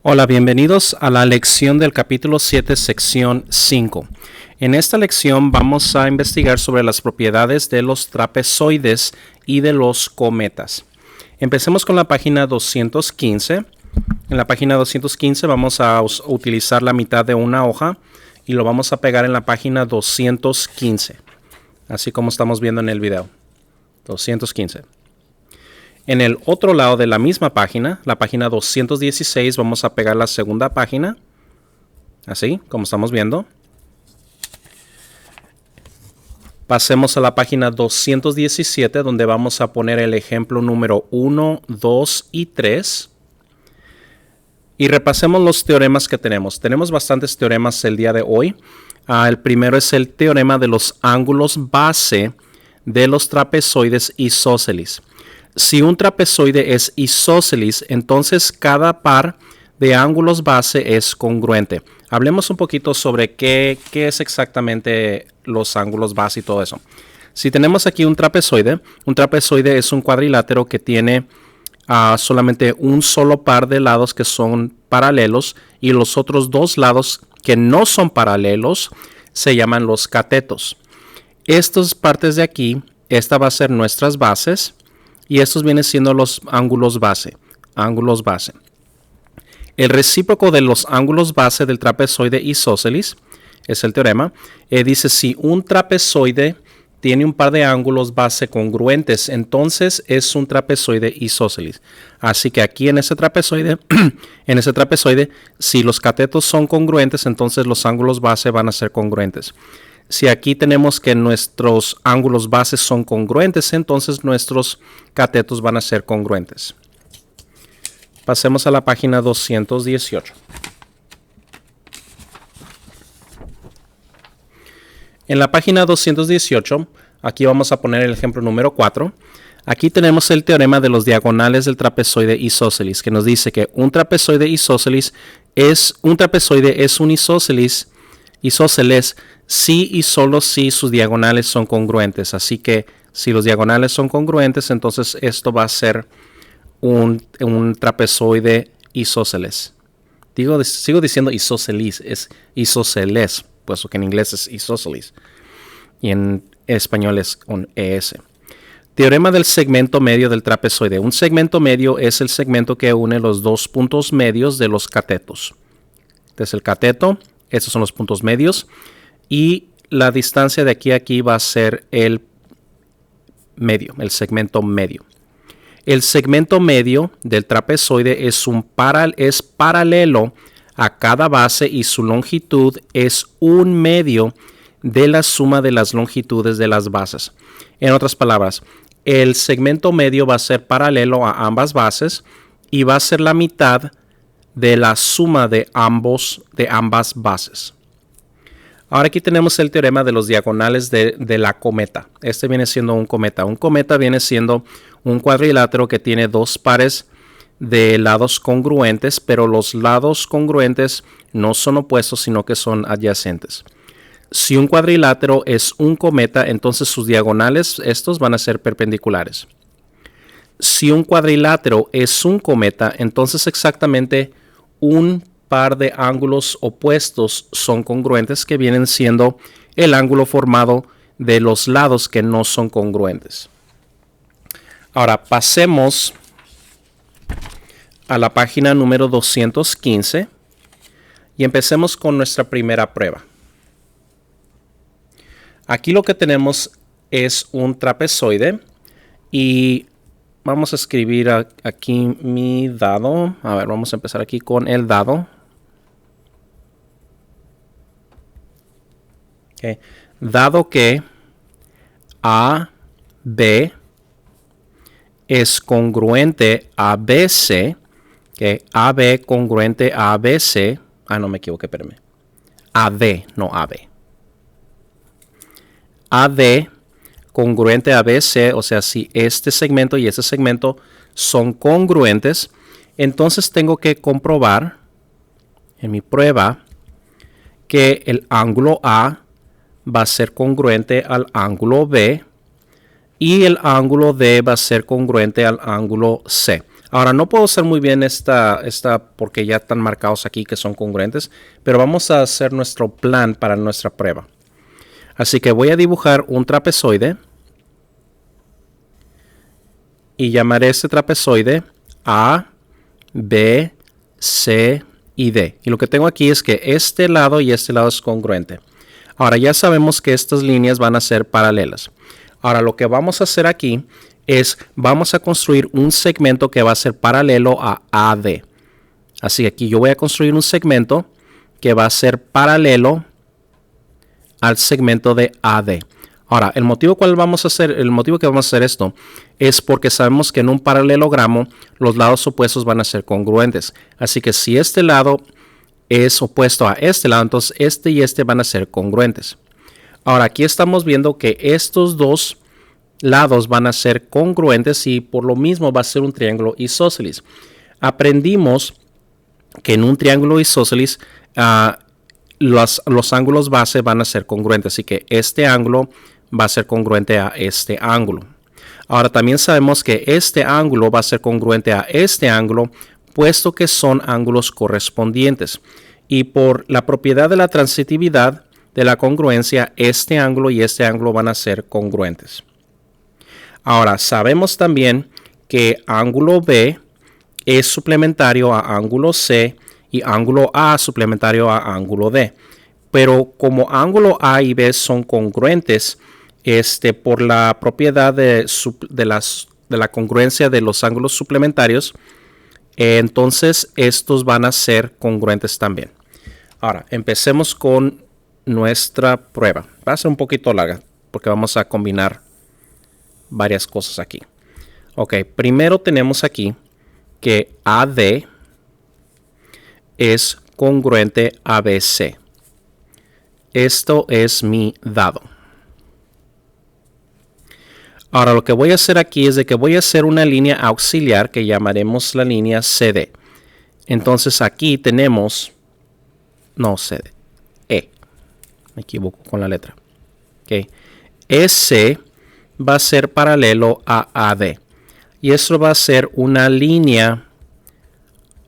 Hola, bienvenidos a la lección del capítulo 7, sección 5. En esta lección vamos a investigar sobre las propiedades de los trapezoides y de los cometas. Empecemos con la página 215. En la página 215 vamos a utilizar la mitad de una hoja y lo vamos a pegar en la página 215, así como estamos viendo en el video. 215. En el otro lado de la misma página, la página 216, vamos a pegar la segunda página, así como estamos viendo. Pasemos a la página 217, donde vamos a poner el ejemplo número 1, 2 y 3. Y repasemos los teoremas que tenemos. Tenemos bastantes teoremas el día de hoy. El primero es el teorema de los ángulos base de los trapezoides isósceles. Si un trapezoide es isósceles, entonces cada par de ángulos base es congruente. Hablemos un poquito sobre qué es exactamente los ángulos base y todo eso. Si tenemos aquí un trapezoide es un cuadrilátero que tiene solamente un solo par de lados que son paralelos y los otros dos lados que no son paralelos se llaman los catetos. Estas partes de aquí, esta va a ser nuestras bases. Y estos vienen siendo los ángulos base. El recíproco de los ángulos base del trapezoide isósceles es el teorema. Dice si un trapezoide tiene un par de ángulos base congruentes, entonces es un trapezoide isósceles. Así que aquí en ese trapezoide, si los catetos son congruentes, entonces los ángulos base van a ser congruentes. Si aquí tenemos que nuestros ángulos bases son congruentes, entonces nuestros catetos van a ser congruentes. Pasemos a la página 218. En la página 218, aquí vamos a poner el ejemplo número 4. Aquí tenemos el teorema de los diagonales del trapezoide isósceles, que nos dice que un trapezoide es un isósceles si y solo si sus diagonales son congruentes. Así que si los diagonales son congruentes, entonces esto va a ser un trapezoide isósceles. Sigo diciendo isósceles, es isósceles, puesto que en inglés es isósceles y en español es con ES. Teorema del segmento medio del trapezoide. Un segmento medio es el segmento que une los dos puntos medios de los catetos. Este es el cateto, estos son los puntos medios. Y la distancia de aquí a aquí va a ser el medio, el segmento medio. El segmento medio del trapezoide es paralelo a cada base y su longitud es un medio de la suma de las longitudes de las bases. En otras palabras, el segmento medio va a ser paralelo a ambas bases y va a ser la mitad de la suma de ambas bases. Ahora aquí tenemos el teorema de los diagonales de la cometa. Este viene siendo un cometa. Un cometa viene siendo un cuadrilátero que tiene dos pares de lados congruentes, pero los lados congruentes no son opuestos, sino que son adyacentes. Si un cuadrilátero es un cometa, entonces sus diagonales, estos van a ser perpendiculares. Si un cuadrilátero es un cometa, entonces exactamente un par de ángulos opuestos son congruentes, que vienen siendo el ángulo formado de los lados que no son congruentes. Ahora pasemos a la página número 215 y empecemos con nuestra primera prueba. Aquí lo que tenemos es un trapezoide y vamos a escribir aquí mi dado. A ver, vamos a empezar aquí con el dado. Okay. Dado que AB es congruente a BC, que AB congruente a ABC, no me equivoqué, espérame. AD, no AB. AD congruente a BC, o sea, si este segmento y este segmento son congruentes, entonces tengo que comprobar en mi prueba que el ángulo A va a ser congruente al ángulo B y el ángulo D va a ser congruente al ángulo C. Ahora, no puedo hacer muy bien esta porque ya están marcados aquí que son congruentes, pero vamos a hacer nuestro plan para nuestra prueba. Así que voy a dibujar un trapezoide y llamaré este trapezoide A, B, C y D. Y lo que tengo aquí es que este lado y este lado es congruente. Ahora ya sabemos que estas líneas van a ser paralelas. Ahora lo que vamos a hacer aquí es vamos a construir un segmento que va a ser paralelo a AD. Así que aquí yo voy a construir un segmento que va a ser paralelo al segmento de AD. Ahora, el motivo que vamos a hacer esto es porque sabemos que en un paralelogramo los lados opuestos van a ser congruentes. Así que si este lado es opuesto a este lado, entonces este y este van a ser congruentes. Ahora, aquí estamos viendo que estos dos lados van a ser congruentes y por lo mismo va a ser un triángulo isósceles. Aprendimos que en un triángulo isósceles los ángulos base van a ser congruentes, así que este ángulo va a ser congruente a este ángulo. Ahora también sabemos que este ángulo va a ser congruente a este ángulo, puesto que son ángulos correspondientes. Y por la propiedad de la transitividad de la congruencia, este ángulo y este ángulo van a ser congruentes. Ahora, sabemos también que ángulo B es suplementario a ángulo C y ángulo A suplementario a ángulo D. Pero como ángulo A y B son congruentes, por la propiedad de la congruencia de los ángulos suplementarios, entonces estos van a ser congruentes también. Ahora, empecemos con nuestra prueba. Va a ser un poquito larga porque vamos a combinar varias cosas aquí. Ok, primero tenemos aquí que AD es congruente a BC. Esto es mi dado. Ahora lo que voy a hacer aquí es de que voy a hacer una línea auxiliar que llamaremos la línea CD. Entonces aquí tenemos, no CD, E. Me equivoco con la letra. Okay. EC va a ser paralelo a AD. Y esto va a ser una línea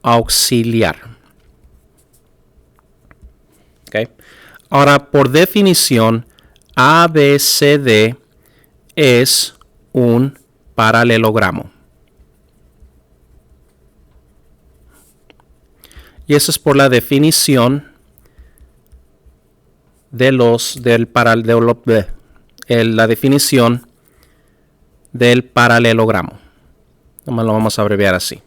auxiliar. Okay. Ahora, por definición, ABCD es un paralelogramo. Y eso es por la definición de la definición del paralelogramo. Nomás lo vamos a abreviar así.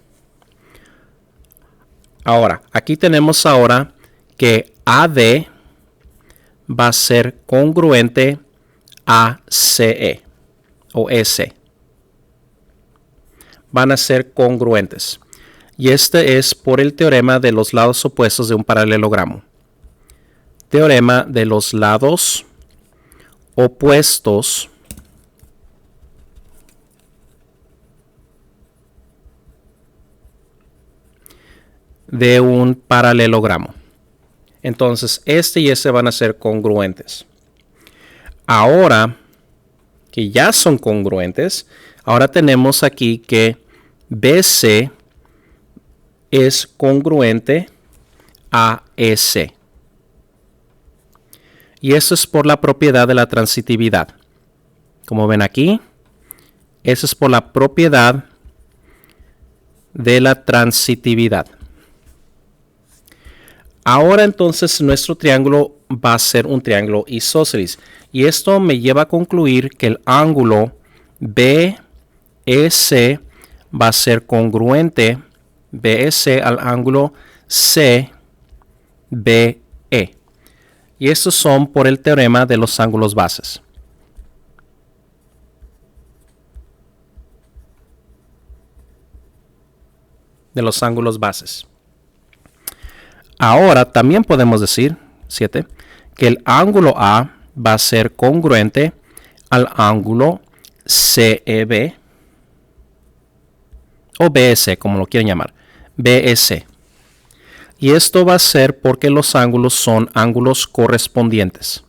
Ahora, aquí tenemos ahora que AD va a ser congruente a CE o EC. Van a ser congruentes. Y este es por el teorema de los lados opuestos de un paralelogramo. Teorema de los lados opuestos de un paralelogramo. Entonces, este y este van a ser congruentes. Ahora que ya son congruentes, ahora tenemos aquí que BC es congruente a EC. Y eso es por la propiedad de la transitividad. Como ven aquí, eso es por la propiedad de la transitividad. Ahora entonces nuestro triángulo va a ser un triángulo isósceles. Y esto me lleva a concluir que el ángulo BEC va a ser congruente BEC al ángulo CBE. Y estos son por el teorema de los ángulos bases. De los ángulos bases. Ahora también podemos decir, 7, que el ángulo A va a ser congruente al ángulo CEB o BEC, como lo quieran llamar, BEC. Y esto va a ser porque los ángulos son ángulos correspondientes.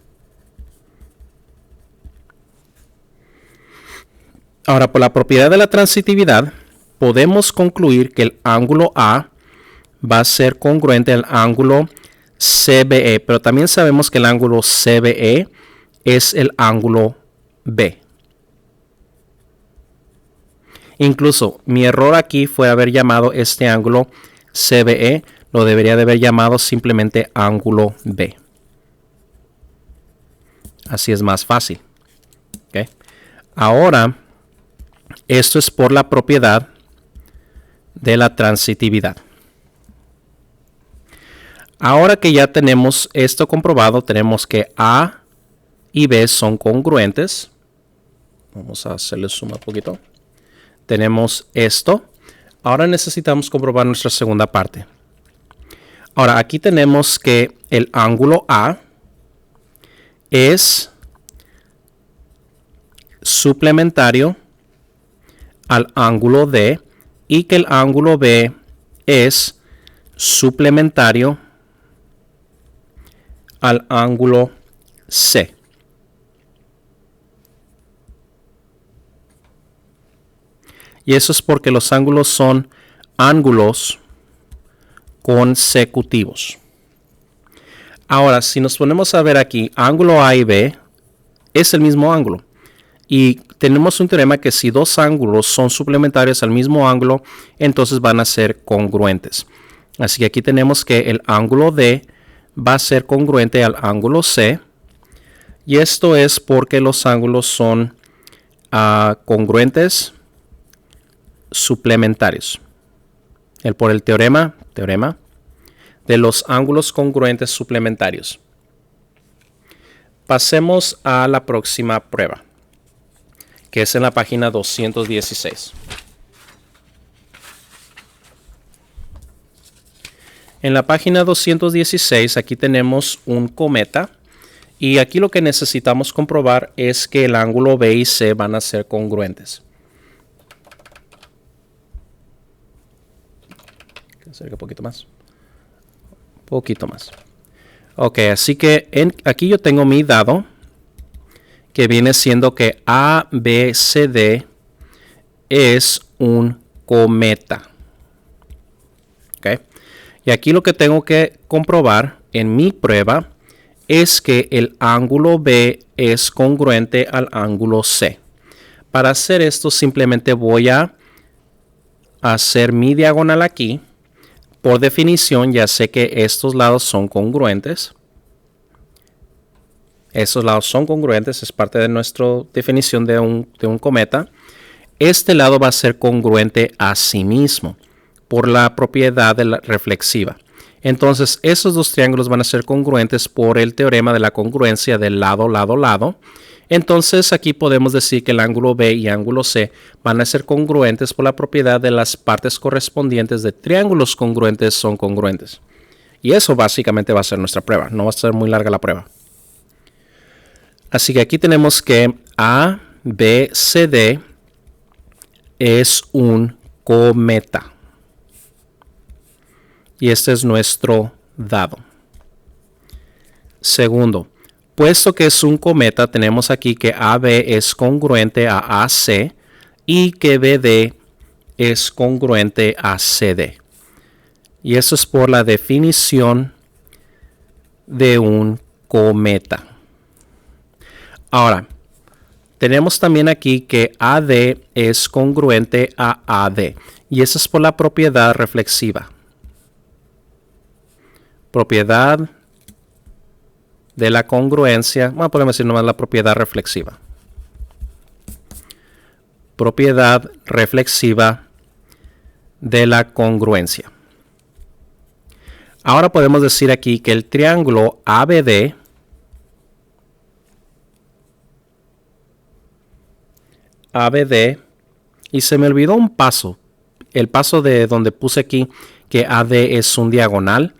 Ahora, por la propiedad de la transitividad, podemos concluir que el ángulo A va a ser congruente al ángulo CBE, pero también sabemos que el ángulo CBE es el ángulo B. Incluso mi error aquí fue haber llamado este ángulo CBE, lo debería de haber llamado simplemente ángulo B. Así es más fácil. ¿Okay? Ahora, esto es por la propiedad de la transitividad. Ahora que ya tenemos esto comprobado, tenemos que A y B son congruentes. Vamos a hacerle zoom un poquito. Tenemos esto. Ahora necesitamos comprobar nuestra segunda parte. Ahora, aquí tenemos que el ángulo A es suplementario al ángulo D y que el ángulo B es suplementario al ángulo C. Y eso es porque los ángulos son ángulos consecutivos. Ahora, si nos ponemos a ver aquí, ángulo A y B es el mismo ángulo. Y tenemos un teorema que si dos ángulos son suplementarios al mismo ángulo, entonces van a ser congruentes. Así que aquí tenemos que el ángulo D va a ser congruente al ángulo C. Y esto es porque los ángulos son congruentes suplementarios. Por el teorema de los ángulos congruentes suplementarios. Pasemos a la próxima prueba, que es en la página 216. En la página 216 aquí tenemos un cometa y aquí lo que necesitamos comprobar es que el ángulo B y C van a ser congruentes. Acerca un poquito más. Poquito más. Ok, así que aquí yo tengo mi dado que viene siendo que ABCD es un cometa. Ok. Y aquí lo que tengo que comprobar en mi prueba es que el ángulo B es congruente al ángulo C. Para hacer esto simplemente voy a hacer mi diagonal aquí. Por definición ya sé que estos lados son congruentes. Estos lados son congruentes, es parte de nuestra definición de un cometa. Este lado va a ser congruente a sí mismo por la propiedad de la reflexiva. Entonces, esos dos triángulos van a ser congruentes por el teorema de la congruencia del lado, lado, lado. Entonces, aquí podemos decir que el ángulo B y ángulo C van a ser congruentes por la propiedad de las partes correspondientes de triángulos congruentes son congruentes. Y eso básicamente va a ser nuestra prueba. No va a ser muy larga la prueba. Así que aquí tenemos que ABCD es un cometa. Y este es nuestro dado. Segundo, puesto que es un cometa, tenemos aquí que AB es congruente a AC y que BD es congruente a CD. Y eso es por la definición de un cometa. Ahora, tenemos también aquí que AD es congruente a AD. Y eso es por la propiedad reflexiva. Propiedad de la congruencia, bueno, podemos decir nomás la propiedad reflexiva. Propiedad reflexiva de la congruencia. Ahora podemos decir aquí que el triángulo ABD y se me olvidó un paso, el paso de donde puse aquí que AD es un diagonal.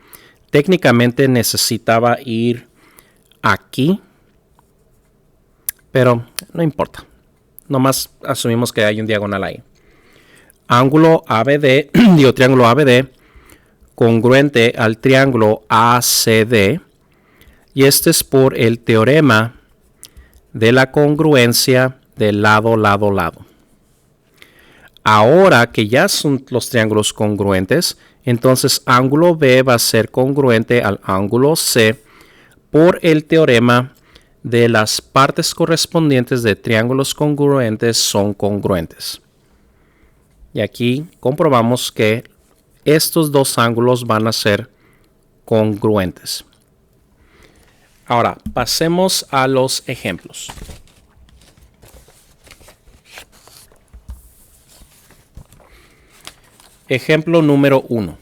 Técnicamente necesitaba ir aquí, pero no importa. Nomás asumimos que hay un diagonal ahí. Ángulo ABD, triángulo ABD, congruente al triángulo ACD. Y este es por el teorema de la congruencia de lado, lado, lado. Ahora que ya son los triángulos congruentes, entonces ángulo B va a ser congruente al ángulo C por el teorema de las partes correspondientes de triángulos congruentes son congruentes. Y aquí comprobamos que estos dos ángulos van a ser congruentes. Ahora, pasemos a los ejemplos. Ejemplo número 1.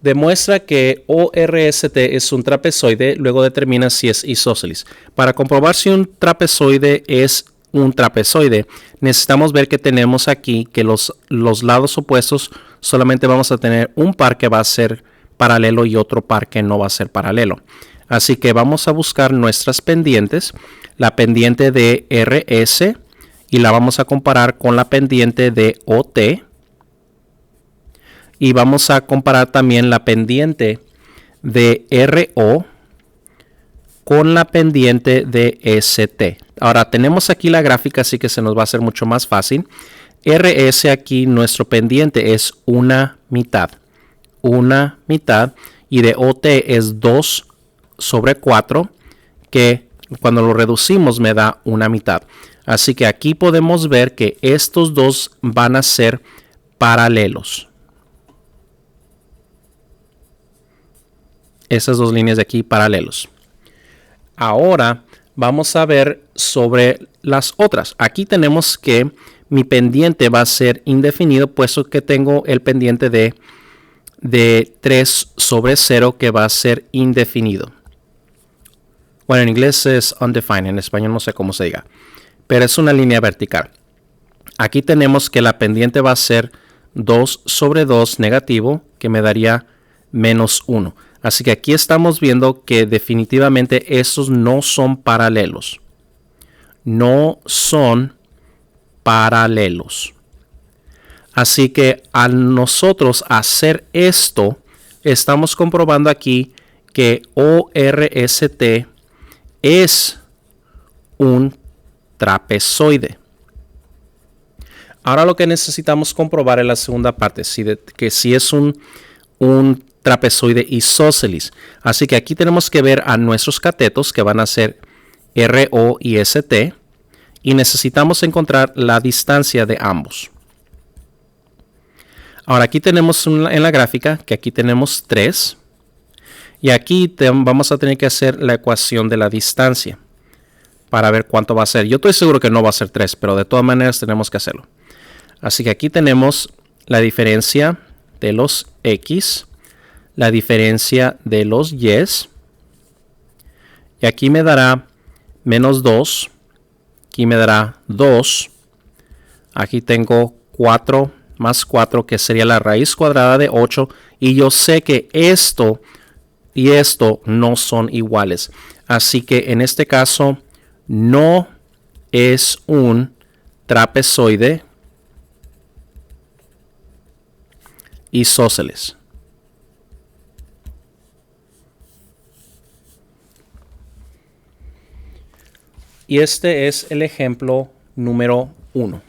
Demuestra que ORST es un trapezoide, luego determina si es isósceles. Para comprobar si un trapezoide es un trapezoide, necesitamos ver que tenemos aquí que los lados opuestos solamente vamos a tener un par que va a ser paralelo y otro par que no va a ser paralelo. Así que vamos a buscar nuestras pendientes, la pendiente de RS, y la vamos a comparar con la pendiente de OT. Y vamos a comparar también la pendiente de RO con la pendiente de ST. Ahora tenemos aquí la gráfica, así que se nos va a hacer mucho más fácil. RS aquí, nuestro pendiente es una mitad. Una mitad. Y de OT es 2 sobre 4, que cuando lo reducimos me da una mitad. Así que aquí podemos ver que estos dos van a ser paralelos. Esas dos líneas de aquí paralelos. Ahora vamos a ver sobre las otras. Aquí tenemos que mi pendiente va a ser indefinido, puesto que tengo el pendiente de 3 sobre 0 que va a ser indefinido. Bueno, en inglés es undefined, en español no sé cómo se diga, pero es una línea vertical. Aquí tenemos que la pendiente va a ser 2 sobre 2 negativo, que me daría menos 1. Así que aquí estamos viendo que definitivamente estos no son paralelos. No son paralelos. Así que al nosotros hacer esto, estamos comprobando aquí que ORST es un trapezoide. Ahora lo que necesitamos comprobar en la segunda parte, que si es un trapezoide isósceles. Así que aquí tenemos que ver a nuestros catetos, que van a ser RO y ST, y necesitamos encontrar la distancia de ambos. Ahora aquí tenemos en la gráfica que aquí tenemos 3, y aquí vamos a tener que hacer la ecuación de la distancia para ver cuánto va a ser. Yo estoy seguro que no va a ser 3, pero de todas maneras tenemos que hacerlo. Así que aquí tenemos la diferencia de los X, la diferencia de los Y, y aquí me dará menos 2, aquí me dará 2, aquí tengo 4 más 4, que sería la raíz cuadrada de 8, y yo sé que esto y esto no son iguales, así que en este caso no es un trapezoide isósceles. Y este es el ejemplo número 1.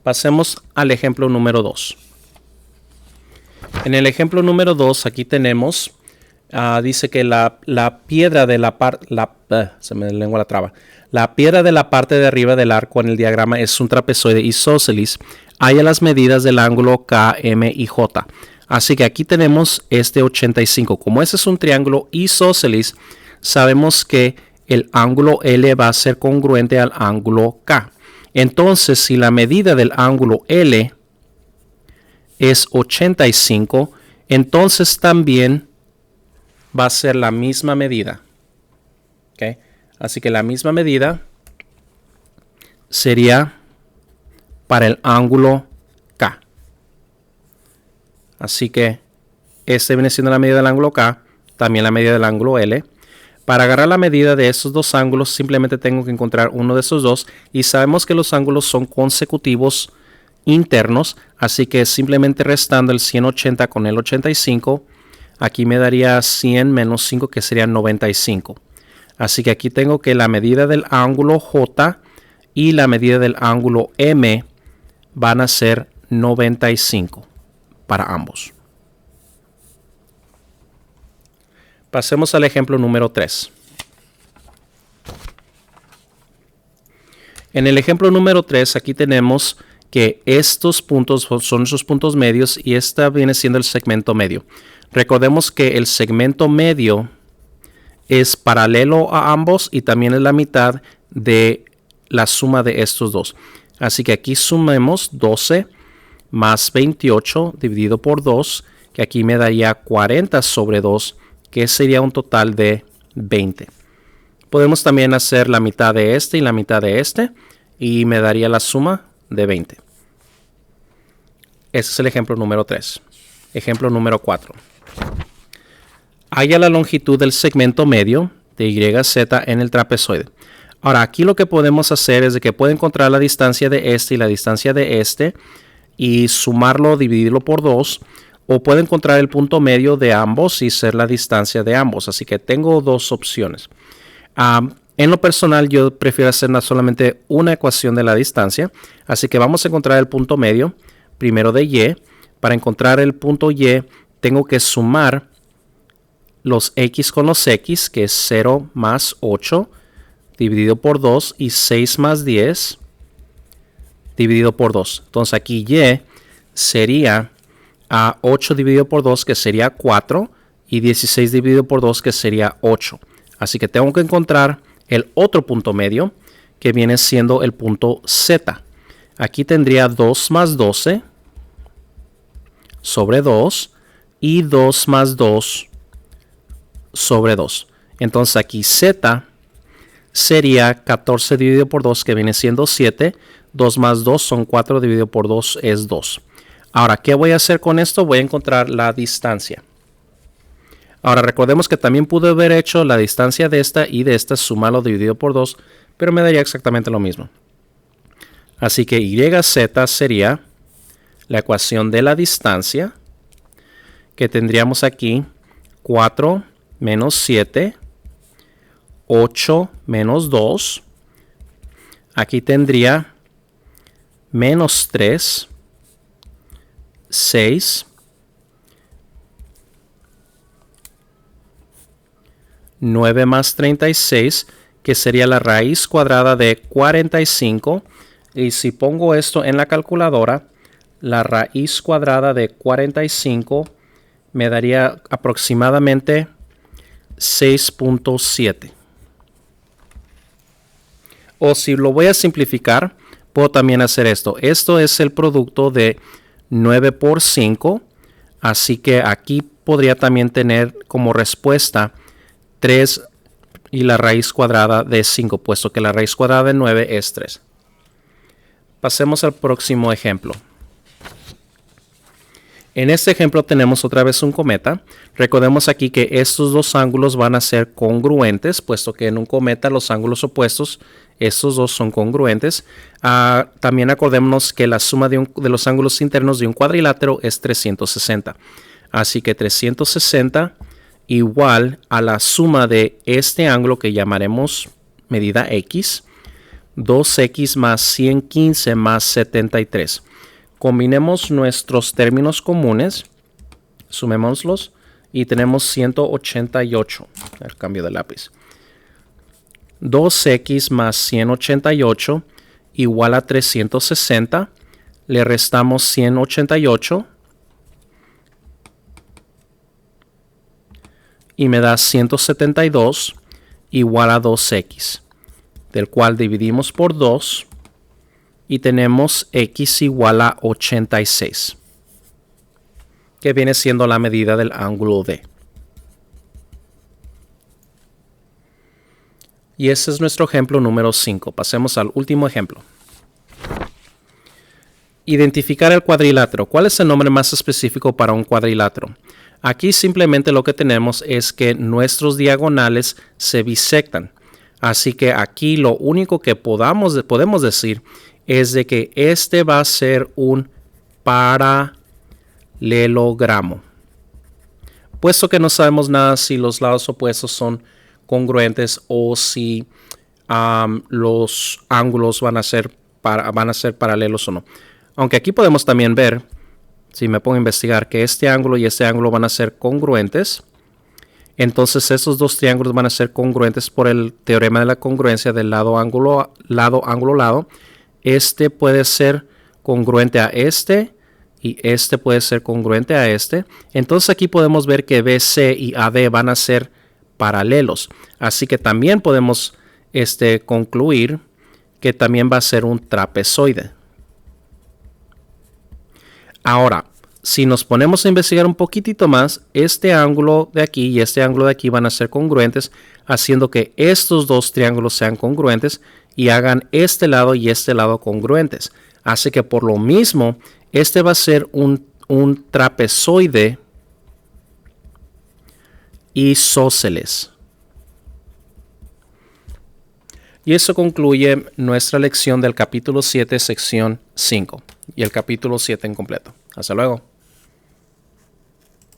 Pasemos al ejemplo número 2. En el ejemplo número 2 aquí tenemos, dice que la piedra de la parte, se me lengua la traba. La piedra de la parte de arriba del arco en el diagrama es un trapezoide isósceles. Haya las medidas del ángulo K, M y J. Así que aquí tenemos este 85. Como ese es un triángulo isósceles, sabemos que el ángulo L va a ser congruente al ángulo K. Entonces, si la medida del ángulo L es 85, entonces también va a ser la misma medida. ¿Okay? Así que la misma medida sería para el ángulo K. Así que este viene siendo la medida del ángulo K, también la medida del ángulo L. Para agarrar la medida de esos dos ángulos, simplemente tengo que encontrar uno de esos dos, y sabemos que los ángulos son consecutivos internos, así que simplemente restando el 180 con el 85, aquí me daría 100 menos 5, que sería 95. Así que aquí tengo que la medida del ángulo J y la medida del ángulo M van a ser 95 para ambos. Pasemos al ejemplo número 3. En el ejemplo número 3, aquí tenemos que estos puntos son nuestros puntos medios y esta viene siendo el segmento medio. Recordemos que el segmento medio es paralelo a ambos y también es la mitad de la suma de estos dos. Así que aquí sumemos 12 más 28 dividido por 2, que aquí me daría 40 sobre 2, que sería un total de 20. Podemos también hacer la mitad de este y la mitad de este y me daría la suma de 20. Ese es el ejemplo número 3. Ejemplo número 4. Halla la longitud del segmento medio de YZ en el trapezoide. Ahora, aquí lo que podemos hacer es de que puedo encontrar la distancia de este y la distancia de este y sumarlo, dividirlo por 2, o puedo encontrar el punto medio de ambos y ser la distancia de ambos. Así que tengo dos opciones. En lo personal, yo prefiero hacer solamente una ecuación de la distancia. Así que vamos a encontrar el punto medio primero de Y. Para encontrar el punto Y, tengo que sumar los X con los X, que es 0 más 8 dividido por 2 y 6 más 10 dividido por 2. Entonces aquí Y sería 8 dividido por 2, que sería 4, y 16 dividido por 2, que sería 8. Así que tengo que encontrar el otro punto medio, que viene siendo el punto Z. Aquí tendría 2 más 12 sobre 2 y 2 más 2 sobre 2. Entonces aquí Z sería 14 dividido por 2, que viene siendo 7. 2 más 2 son 4, dividido por 2 es 2. Ahora, ¿qué voy a hacer con esto? Voy a encontrar la distancia. Ahora, recordemos que también pude haber hecho la distancia de esta y de esta, sumarlo dividido por 2, pero me daría exactamente lo mismo. Así que YZ sería la ecuación de la distancia, que tendríamos aquí 4 menos 7, 8 menos 2. Aquí tendría menos 3, 6, 9 más 36, que sería la raíz cuadrada de 45. Y si pongo esto en la calculadora, la raíz cuadrada de 45 me daría aproximadamente 6.7. O si lo voy a simplificar, puedo también hacer esto. Esto es el producto de 9 por 5. Así que aquí podría también tener como respuesta 3 y la raíz cuadrada de 5, puesto que la raíz cuadrada de 9 es 3. Pasemos al próximo ejemplo. En este ejemplo tenemos otra vez un cometa. Recordemos aquí que estos dos ángulos van a ser congruentes, puesto que en un cometa los ángulos opuestos, estos dos son congruentes. También acordémonos que la suma de los ángulos internos de un cuadrilátero es 360. Así que 360 igual a la suma de este ángulo que llamaremos medida X, 2X más 115 más 73. Combinemos nuestros términos comunes, sumémoslos y tenemos 188. El cambio de lápiz. 2X más 188 igual a 360. Le restamos 188 y me da 172 igual a 2X, del cual dividimos por 2 y tenemos X igual a 86, que viene siendo la medida del ángulo D. Y ese es nuestro ejemplo número 5. Pasemos al último ejemplo. Identificar el cuadrilátero. ¿Cuál es el nombre más específico para un cuadrilátero? Aquí simplemente lo que tenemos es que nuestros diagonales se bisectan. Así que aquí lo único que podemos decir es de que este va a ser un paralelogramo. Puesto que no sabemos nada si los lados opuestos son congruentes o si los ángulos van a ser paralelos o no. Aunque aquí podemos también ver, si me pongo a investigar, que este ángulo y este ángulo van a ser congruentes. Entonces esos dos triángulos van a ser congruentes por el teorema de la congruencia del lado, ángulo, lado. Este puede ser congruente a este y este puede ser congruente a este. Entonces aquí podemos ver que BC y AD van a ser paralelos. Así que también podemos concluir que también va a ser un trapezoide. Ahora, si nos ponemos a investigar un poquitito más, este ángulo de aquí y este ángulo de aquí van a ser congruentes, haciendo que estos dos triángulos sean congruentes y hagan este lado y este lado congruentes. Así que por lo mismo, este va a ser un trapezoide isósceles. Y eso concluye nuestra lección del capítulo 7, sección 5 y el capítulo 7 en completo. Hasta luego.